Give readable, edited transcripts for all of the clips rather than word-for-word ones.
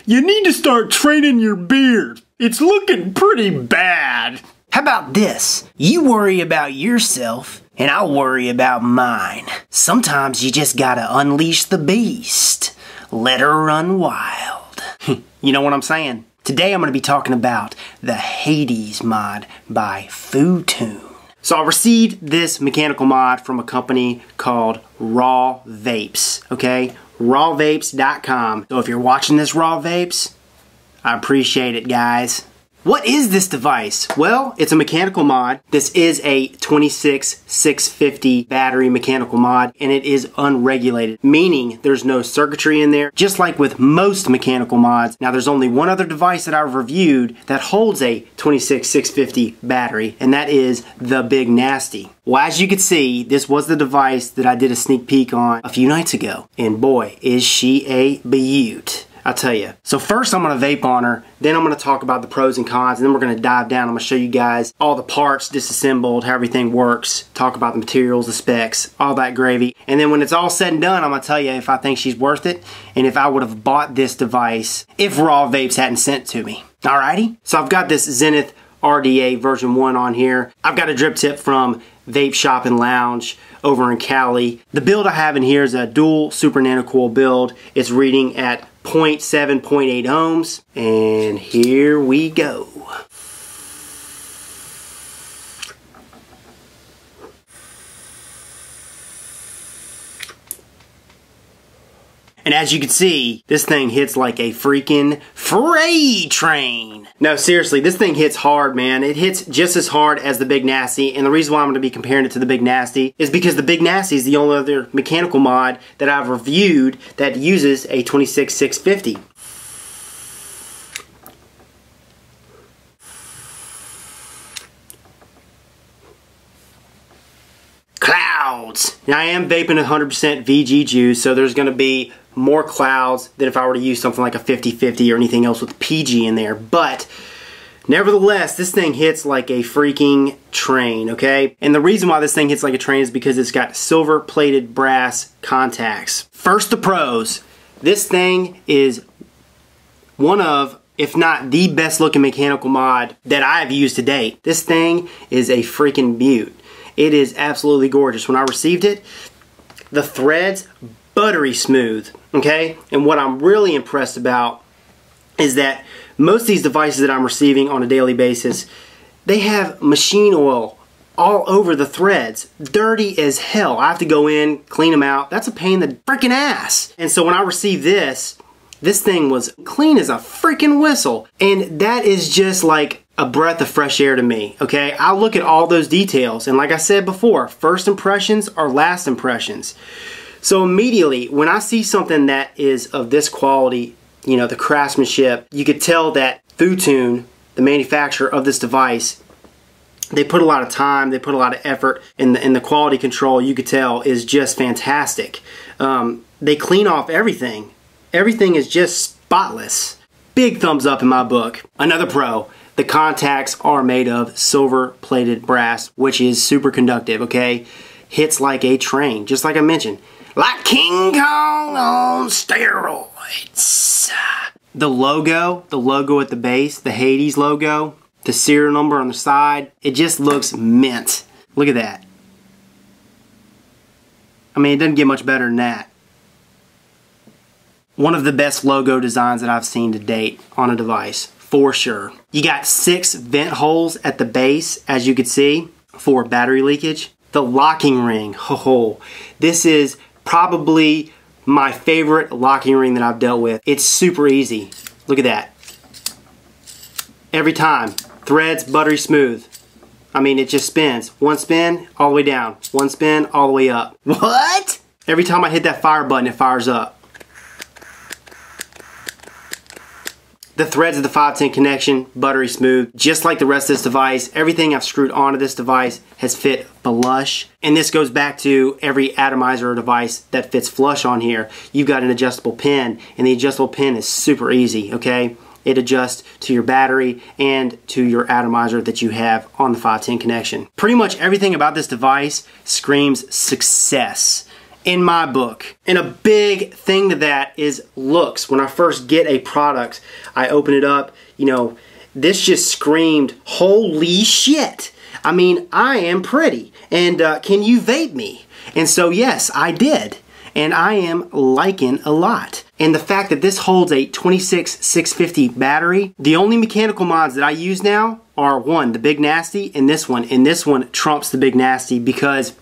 you need to start training your beard. It's looking pretty bad. How about this? You worry about yourself, and I'll worry about mine. Sometimes you just gotta unleash the beast. Let her run wild. You know what I'm saying? Today I'm gonna be talking about the Hades mod by Footoon. So I received this mechanical mod from a company called Raw Vapes, okay? Rawvapes.com. So if you're watching this, Raw Vapes, I appreciate it, guys. What is this device? Well, it's a mechanical mod. This is a 26650 battery mechanical mod, and it is unregulated, meaning there's no circuitry in there, just like with most mechanical mods. Now, there's only one other device that I've reviewed that holds a 26650 battery, and that is the Big Nasty. Well, as you can see, this was the device that I did a sneak peek on a few nights ago, and boy, is she a beaut. I'll tell you. So first I'm going to vape on her, then I'm going to talk about the pros and cons, and then we're going to dive down. I'm going to show you guys all the parts disassembled, how everything works, talk about the materials, the specs, all that gravy. And then when it's all said and done, I'm going to tell you if I think she's worth it, and if I would have bought this device if Raw Vapes hadn't sent it to me. Alrighty? So I've got this Zenith RDA version 1 on here. I've got a drip tip from Vape Shop and Lounge over in Cali. The build I have in here is a dual super nanocoil build. It's reading at 0.7, 0.8 ohms, and here we go. And as you can see, this thing hits like a freaking freight train. No, seriously, this thing hits hard, man. It hits just as hard as the Big Nasty, and the reason why I'm going to be comparing it to the Big Nasty is because the Big Nasty is the only other mechanical mod that I've reviewed that uses a 26650. Clouds! Now I am vaping 100% VG juice, so there's going to be more clouds than if I were to use something like a 50/50 or anything else with PG in there. But nevertheless, this thing hits like a freaking train, okay? And the reason why this thing hits like a train is because it's got silver plated brass contacts. First, the pros. This thing is one of, if not the best looking mechanical mod that I've used to date. This thing is a freaking beaut. It is absolutely gorgeous. When I received it, the threads, buttery smooth, okay? And what I'm really impressed about is that most of these devices that I'm receiving on a daily basis, they have machine oil all over the threads. Dirty as hell. I have to go in, clean them out. That's a pain in the freaking ass. And so when I received this thing was clean as a freaking whistle. And that is just like a breath of fresh air to me, okay? I'll look at all those details, and like I said before, first impressions are last impressions. So immediately, when I see something that is of this quality, you know, the craftsmanship, you could tell that Footoon, the manufacturer of this device, they put a lot of time, they put a lot of effort, and the quality control, you could tell, is just fantastic. They clean off everything. Everything is just spotless. Big thumbs up in my book. Another pro. The contacts are made of silver-plated brass, which is super conductive, okay? Hits like a train, just like I mentioned. Like King Kong on steroids. The logo at the base, the Hades logo, the serial number on the side, it just looks mint. Look at that. I mean, it doesn't get much better than that. One of the best logo designs that I've seen to date on a device. For sure. You got 6 vent holes at the base, as you can see, for battery leakage. The locking ring, this is probably my favorite locking ring that I've dealt with. It's super easy. Look at that. Every time, threads buttery smooth. I mean, it just spins. One spin, all the way down. One spin, all the way up. What? Every time I hit that fire button, it fires up. The threads of the 510 connection, buttery smooth, just like the rest of this device. Everything I've screwed onto this device has fit flush. And this goes back to every atomizer device that fits flush on here. You've got an adjustable pin, and the adjustable pin is super easy, okay? It adjusts to your battery and to your atomizer that you have on the 510 connection. Pretty much everything about this device screams success. in my book. And a big thing to that is looks. When I first get a product, I open it up, you know, this just screamed, holy shit. I mean, I am pretty. And can you vape me? And so yes, I did. And I am liking a lot. And the fact that this holds a 26650 battery, the only mechanical mods that I use now are one, the Big Nasty, and this one. And this one trumps the Big Nasty because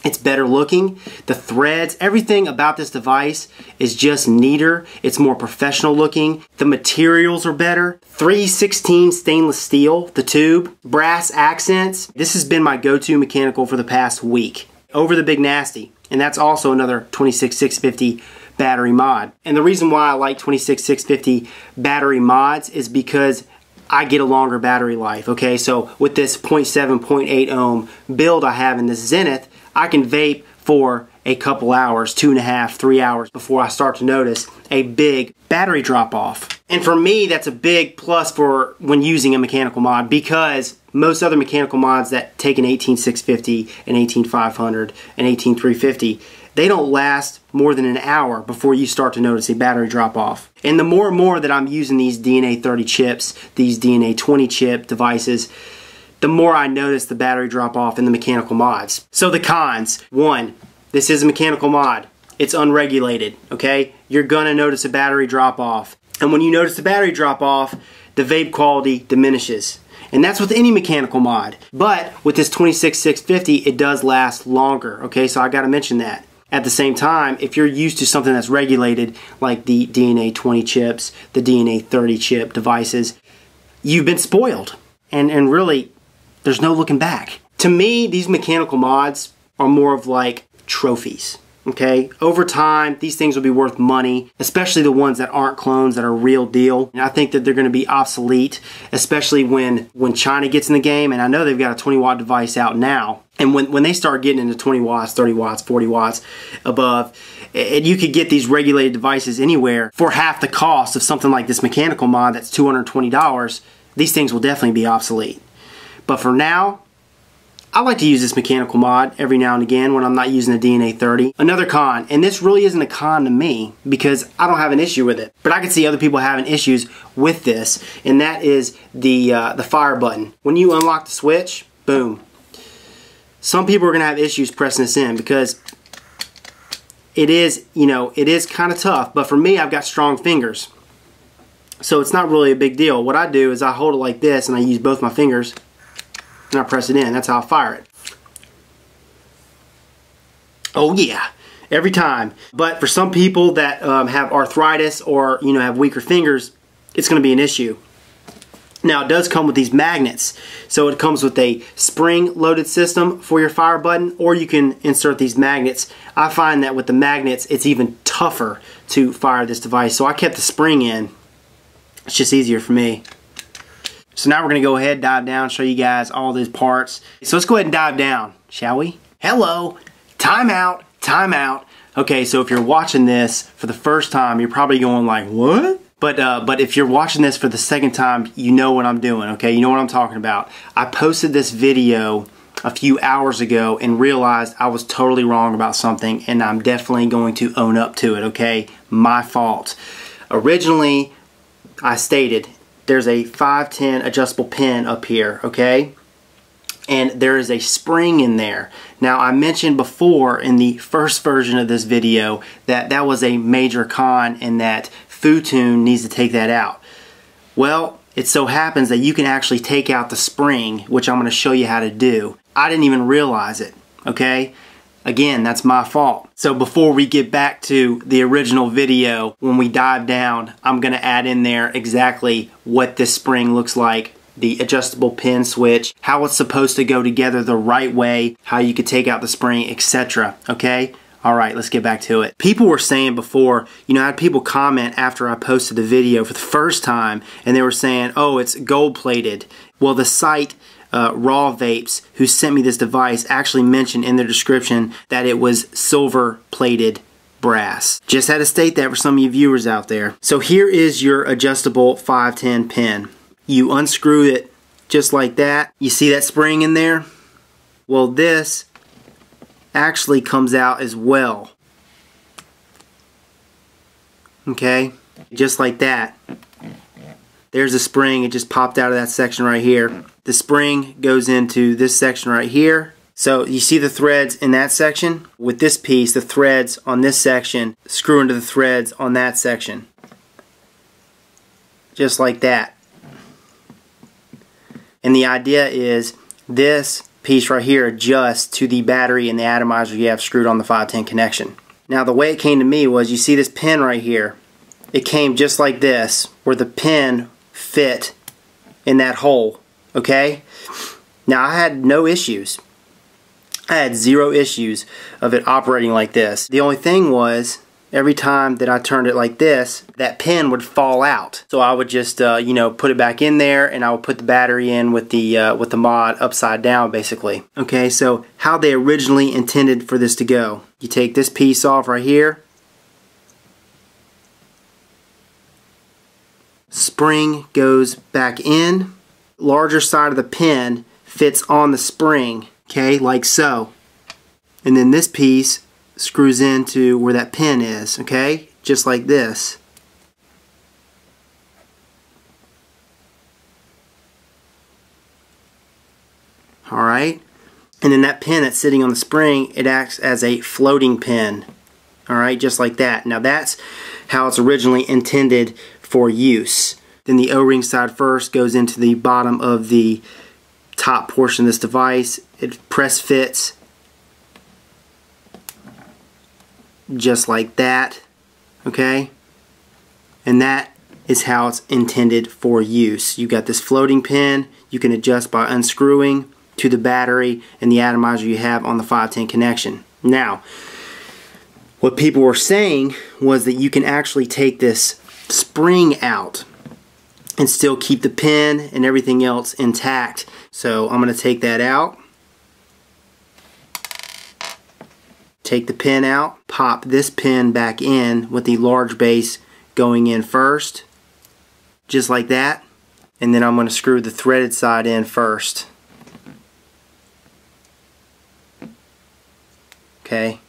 it's better looking. The threads, everything about this device is just neater. It's more professional looking. The materials are better. 316 stainless steel, the tube, brass accents. This has been my go-to mechanical for the past week over the Big Nasty. And that's also another 26650 battery mod. And the reason why I like 26650 battery mods is because I get a longer battery life, okay? So with this 0.7, 0.8 ohm build I have in this Zenith, I can vape for a couple hours, 2.5, 3 hours before I start to notice a big battery drop off. And for me, that's a big plus for when using a mechanical mod, because most other mechanical mods that take an 18650, an 18500, an 18350, they don't last more than an hour before you start to notice a battery drop off. And the more and more that I'm using these DNA 30 chips, these DNA 20 chip devices, the more I notice the battery drop off in the mechanical mods. So the cons: one, this is a mechanical mod. It's unregulated, okay? You're gonna notice a battery drop off. And when you notice the battery drop off, the vape quality diminishes. And that's with any mechanical mod. But with this 26650, it does last longer, okay? So I gotta mention that. At the same time, if you're used to something that's regulated, like the DNA 20 chips, the DNA 30 chip devices, you've been spoiled. And really, there's no looking back. To me, these mechanical mods are more of like trophies, okay? Over time, these things will be worth money, especially the ones that aren't clones, that are real deal. And I think that they're gonna be obsolete, especially when China gets in the game, and I know they've got a 20 watt device out now. And when they start getting into 20 watts, 30 watts, 40 watts above, and you could get these regulated devices anywhere for half the cost of something like this mechanical mod that's $220, these things will definitely be obsolete. But for now, I like to use this mechanical mod every now and again when I'm not using a DNA 30. Another con, and this really isn't a con to me because I don't have an issue with it, but I can see other people having issues with this, and that is the fire button. When you unlock the switch, boom. Some people are going to have issues pressing this in because it is, you know, it is kind of tough, but for me, I've got strong fingers. So it's not really a big deal. What I do is I hold it like this and I use both my fingers and I press it in. That's how I fire it. Oh yeah, every time. But for some people that have arthritis or, you know, have weaker fingers, it's going to be an issue. Now it does come with these magnets. So it comes with a spring-loaded system for your fire button, or you can insert these magnets. I find that with the magnets, it's even tougher to fire this device. So I kept the spring in. It's just easier for me. So now we're going to go ahead, dive down, show you guys all these parts. So let's go ahead and dive down, shall we? Hello, time out, time out. Okay, so if you're watching this for the first time, you're probably going like, what? But if you're watching this for the second time, you know what I'm doing, okay? You know what I'm talking about. I posted this video a few hours ago and realized I was totally wrong about something, and I'm definitely going to own up to it, okay? My fault. Originally, I stated there's a 510 adjustable pin up here, okay? And there is a spring in there. Now, I mentioned before in the first version of this video that that was a major con and that Footoon needs to take that out. Well, it so happens that you can actually take out the spring, which I'm going to show you how to do. I didn't even realize it, okay? Again, that's my fault. So before we get back to the original video, when we dive down, I'm going to add in there exactly what this spring looks like, the adjustable pin switch, how it's supposed to go together the right way, how you could take out the spring, etc. Okay? Alright, let's get back to it. People were saying before, you know, I had people comment after I posted the video for the first time, and they were saying, oh, it's gold plated. Well, the site Raw Vapes, who sent me this device, actually mentioned in their description that it was silver plated brass. Just had to state that for some of you viewers out there. So here is your adjustable 510 pin. You unscrew it just like that. You see that spring in there? Well, this actually comes out as well. Okay, just like that. There's a spring, it just popped out of that section right here. The spring goes into this section right here. So you see the threads in that section? With this piece, the threads on this section screw into the threads on that section. Just like that. And the idea is this piece right here adjusts to the battery and the atomizer you have screwed on the 510 connection. Now the way it came to me was, you see this pin right here? It came just like this, where the pin fit in that hole. Okay? Now I had no issues. I had zero issues of it operating like this. The only thing was, every time that I turned it like this, that pin would fall out. So I would just, you know, put it back in there, and I would put the battery in with the mod upside down, basically. Okay, so how they originally intended for this to go. You take this piece off right here. Spring goes back in. Larger side of the pin fits on the spring. Okay, like so. And then this piece screws into where that pin is, okay? Just like this. Alright? And then that pin that's sitting on the spring, it acts as a floating pin. Alright, just like that. Now that's how it's originally intended for use. Then the O-ring side first goes into the bottom of the top portion of this device. It press fits just like that, okay? And that is how it's intended for use. You got this floating pin you can adjust by unscrewing to the battery and the atomizer you have on the 510 connection. Now, what people were saying was that you can actually take this spring out and still keep the pin and everything else intact. So I'm going to take that out. Take the pin out, pop this pin back in with the large base going in first, just like that. And then I'm going to screw the threaded side in first. Okay,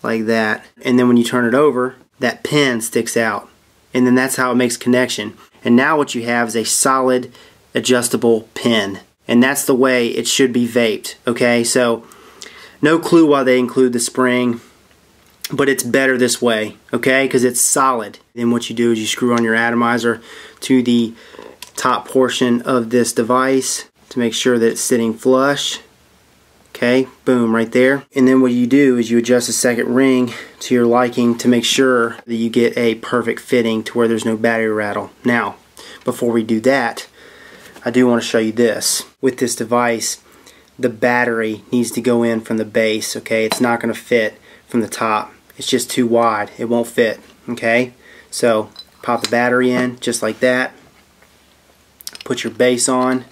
like that. And then when you turn it over, that pin sticks out. And then that's how it makes connection. And now what you have is a solid adjustable pin. And that's the way it should be vaped. Okay, so no clue why they include the spring, but it's better this way, okay, because it's solid. Then what you do is you screw on your atomizer to the top portion of this device to make sure that it's sitting flush. Okay, boom, right there. And then what you do is you adjust the second ring to your liking to make sure that you get a perfect fitting to where there's no battery rattle. Now, before we do that, I do want to show you this. With this device, the battery needs to go in from the base, okay? It's not going to fit from the top. It's just too wide. It won't fit, okay? So, pop the battery in just like that. Put your base on.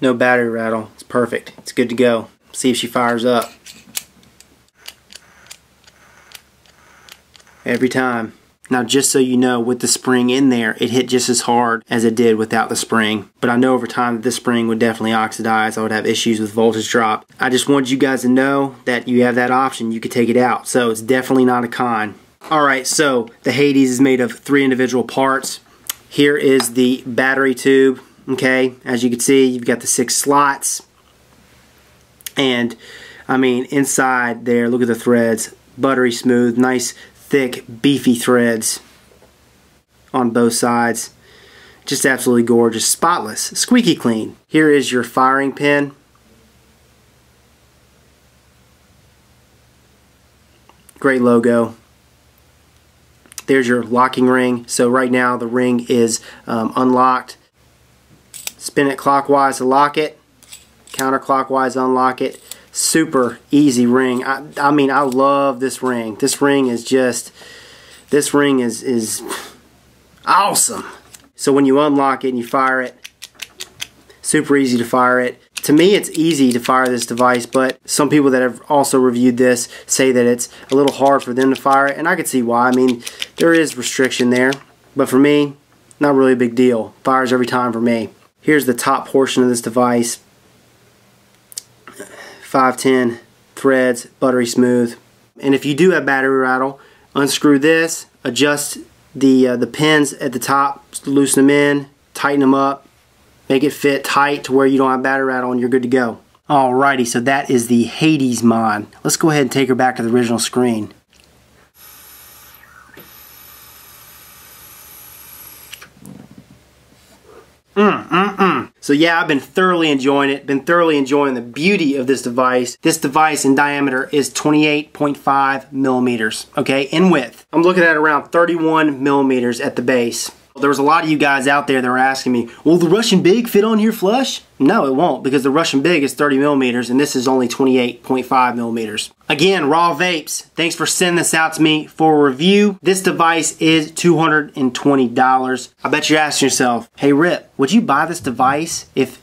No battery rattle. It's perfect. It's good to go. See if she fires up. Every time. Now just so you know, with the spring in there, it hit just as hard as it did without the spring. But I know over time that this spring would definitely oxidize. I would have issues with voltage drop. I just wanted you guys to know that you have that option. You could take it out. So it's definitely not a con. Alright, so the Hades is made of 3 individual parts. Here is the battery tube. Okay, as you can see, you've got the 6 slots, and I mean inside there, look at the threads, buttery smooth, nice thick beefy threads on both sides, just absolutely gorgeous, spotless, squeaky clean. Here is your firing pin. Great logo. There's your locking ring. So right now the ring is unlocked. Spin it clockwise to lock it, counterclockwise unlock it. Super easy ring. I mean, I love this ring. This ring is just, this ring is awesome. So when you unlock it and you fire it, super easy to fire it. To me, it's easy to fire this device, but some people that have also reviewed this say that it's a little hard for them to fire it, and I can see why. I mean, there is restriction there, but for me, not really a big deal. Fires every time for me. Here's the top portion of this device. 510 threads, buttery smooth. And if you do have battery rattle, unscrew this, adjust the pins at the top, loosen them in, tighten them up, make it fit tight to where you don't have battery rattle, and you're good to go. Alrighty, so that is the Hades mod. Let's go ahead and take her back to the original screen. So yeah, I've been thoroughly enjoying it, been thoroughly enjoying the beauty of this device. This device in diameter is 28.5 millimeters, okay, in width. I'm looking at around 31 millimeters at the base. There was a lot of you guys out there that were asking me, will the Russian Big fit on here flush? No, it won't, because the Russian Big is 30 millimeters and this is only 28.5 millimeters. Again, Raw Vapes, thanks for sending this out to me for a review. This device is $220. I bet you're asking yourself, hey Rip, would you buy this device if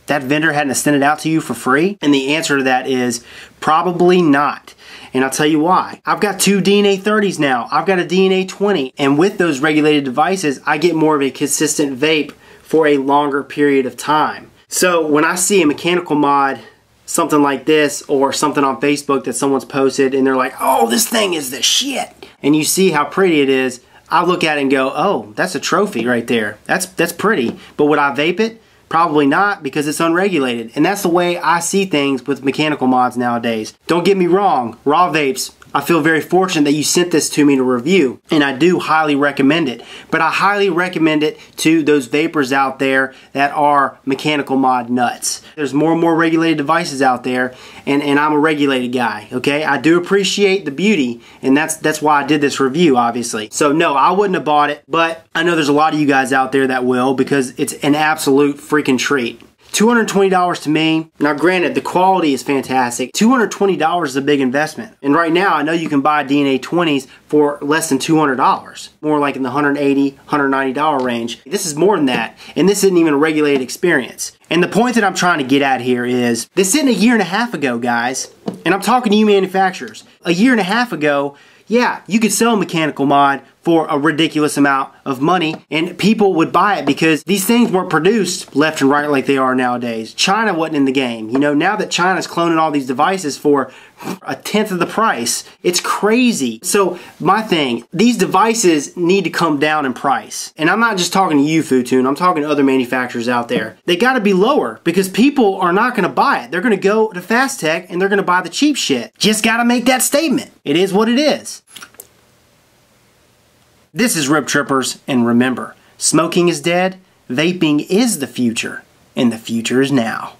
that vendor hadn't sent it out to you for free? And the answer to that is probably not. And I'll tell you why. I've got two DNA 30s now. I've got a DNA 20. And with those regulated devices, I get more of a consistent vape for a longer period of time. So when I see a mechanical mod, something like this, or something on Facebook that someone's posted, and they're like, oh, this thing is the shit, and you see how pretty it is, I look at it and go, oh, that's a trophy right there. That's pretty. But would I vape it? Probably not, because it's unregulated. And that's the way I see things with mechanical mods nowadays. Don't get me wrong, Raw Vapes, I feel very fortunate that you sent this to me to review, and I do highly recommend it. But I highly recommend it to those vapors out there that are mechanical mod nuts. There's more and more regulated devices out there, and I'm a regulated guy, okay? I do appreciate the beauty, and that's why I did this review, obviously. So no, I wouldn't have bought it, but I know there's a lot of you guys out there that will, because it's an absolute freaking treat. $220 to me. Now granted, the quality is fantastic. $220 is a big investment. And right now, I know you can buy DNA 20s for less than $200. More like in the $180, $190 range. This is more than that. And this isn't even a regulated experience. And the point that I'm trying to get at here is, this isn't a year and a half ago, guys. And I'm talking to you manufacturers. A year and a half ago, yeah, you could sell a mechanical mod for a ridiculous amount of money and people would buy it because these things weren't produced left and right like they are nowadays. China wasn't in the game. You know, now that China's cloning all these devices for a tenth of the price, it's crazy. So my thing, these devices need to come down in price. And I'm not just talking to you, Footoon, I'm talking to other manufacturers out there. They gotta be lower because people are not gonna buy it. They're gonna go to Fast Tech and they're gonna buy the cheap shit. Just gotta make that statement. It is what it is. This is Rip Trippers, and remember, smoking is dead, vaping is the future, and the future is now.